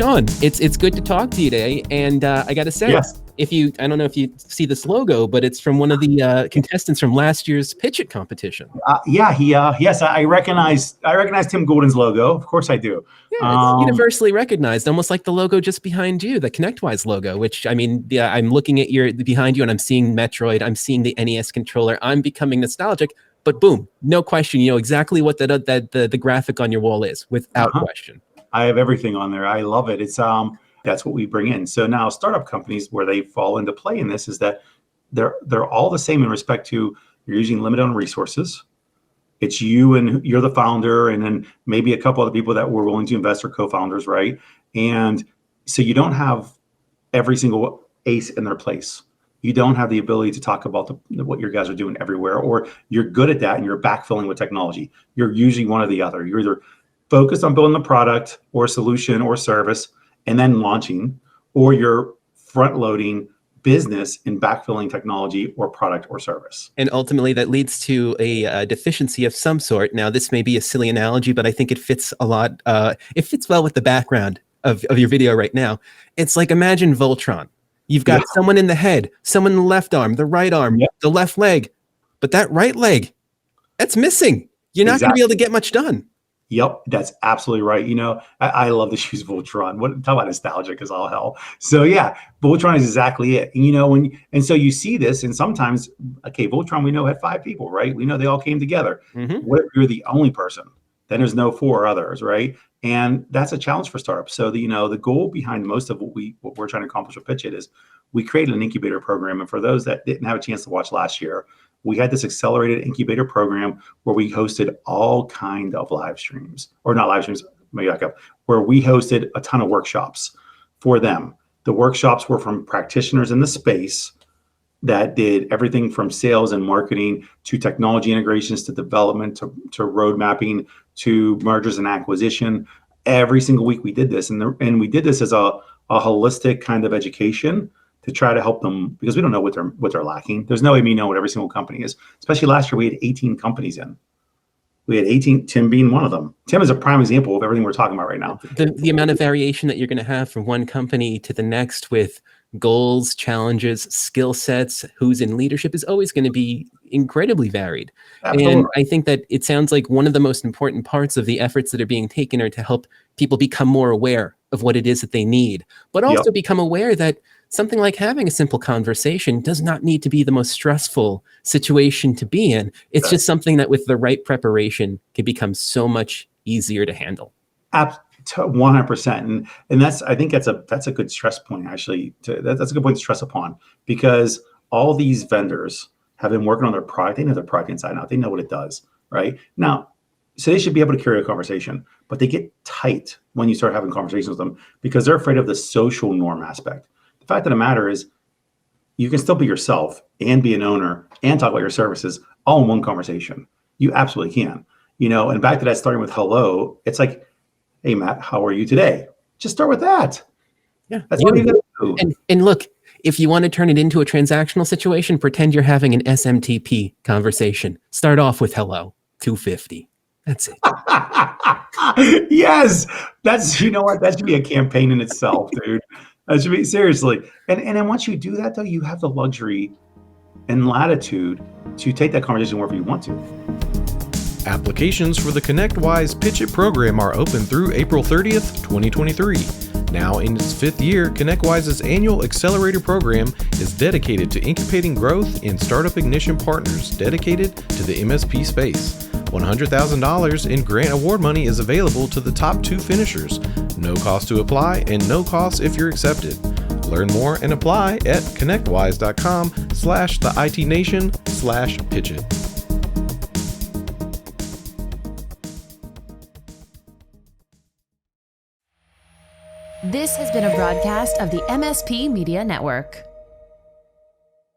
Sean, it's good to talk to you today. And I got to say, Yes. I don't know if you see this logo, but it's from one of the contestants from last year's PitchIT competition. Yes, I recognize Tim Golden's logo. Of course I do. Yeah, it's universally recognized, almost like the logo just behind you, the ConnectWise logo, which, I mean, yeah, I'm looking at behind you and I'm seeing Metroid, I'm seeing the NES controller, I'm becoming nostalgic, but boom, no question, you know exactly what the graphic on your wall is, without question. I have everything on there. I love it. It's that's what we bring in. So now startup companies, where they fall into play in this, is that they're all the same in respect to you're using limited on resources. It's you and you're the founder, and then maybe a couple other people that were willing to invest or co-founders, right? And so you don't have every single ace in their place. You don't have the ability to talk about what your guys are doing everywhere, or you're good at that and you're backfilling with technology. You're usually one or the other. You're either focused on building the product or solution or service and then launching, or you're front loading business in backfilling technology or product or service. And ultimately that leads to a deficiency of some sort. Now, this may be a silly analogy, but I think it fits a lot. It fits well with the background of your video right now. It's like, imagine Voltron. You've got someone in the head, someone in the left arm, the right arm, the left leg, but that right leg, that's missing. You're not going to be able to get much done. Yep, that's absolutely right. You know, I love to use Voltron. Talk about nostalgic as all hell. So yeah, Voltron is exactly it. You know, and so you see this, and sometimes, okay, Voltron we know had 5 people, right? We know they all came together. What if you're the only person? Then there's no 4 others, right? And that's a challenge for startups. So the goal behind most of what we're trying to accomplish with PitchIT is we created an incubator program. And for those that didn't have a chance to watch last year, we had this accelerated incubator program where we hosted all kind of live streams, or not live streams, maybe back up, where we hosted a ton of workshops for them. The workshops were from practitioners in the space that did everything from sales and marketing to technology integrations to development to road mapping to mergers and acquisition. Every single week we did this, and we did this as a holistic kind of education to try to help them, because we don't know what they're lacking. There's no way we know what every single company is. Especially last year, we had 18 companies in. We had 18, Tim being one of them. Tim is a prime example of everything we're talking about right now. The amount of variation that you're going to have from one company to the next with goals, challenges, skill sets, who's in leadership is always going to be incredibly varied. Absolutely. And I think that it sounds like one of the most important parts of the efforts that are being taken are to help people become more aware of what it is that they need, but also become aware that something like having a simple conversation does not need to be the most stressful situation to be in. It's just something that with the right preparation can become so much easier to handle. 100%. And I think that's a good stress point, actually. That's a good point to stress upon, because all these vendors have been working on their product. They know their product inside out. They know what it does, right? Now, so they should be able to carry a conversation, but they get tight when you start having conversations with them because they're afraid of the social norm aspect. The fact of the matter is, you can still be yourself and be an owner and talk about your services all in one conversation. You absolutely can. You know, and back to that, starting with hello, it's like, hey, Matt, how are you today? Just start with that. Yeah, that's what you do. And look, if you want to turn it into a transactional situation, pretend you're having an SMTP conversation. Start off with hello, 250. That's it. Yes, you know what? That should be a campaign in itself, dude. That should be, seriously. And then once you do that, though, you have the luxury and latitude to take that conversation wherever you want to. Applications for the ConnectWise PitchIT program are open through April 30th, 2023. Now in its 5th year, ConnectWise's annual accelerator program is dedicated to incubating growth in startup ignition partners dedicated to the MSP space. $100,000 in grant award money is available to the top 2 finishers. No cost to apply and no cost if you're accepted. Learn more and apply at connectwise.com/theitnation/PitchIT. This has been a broadcast of the MSP Media Network.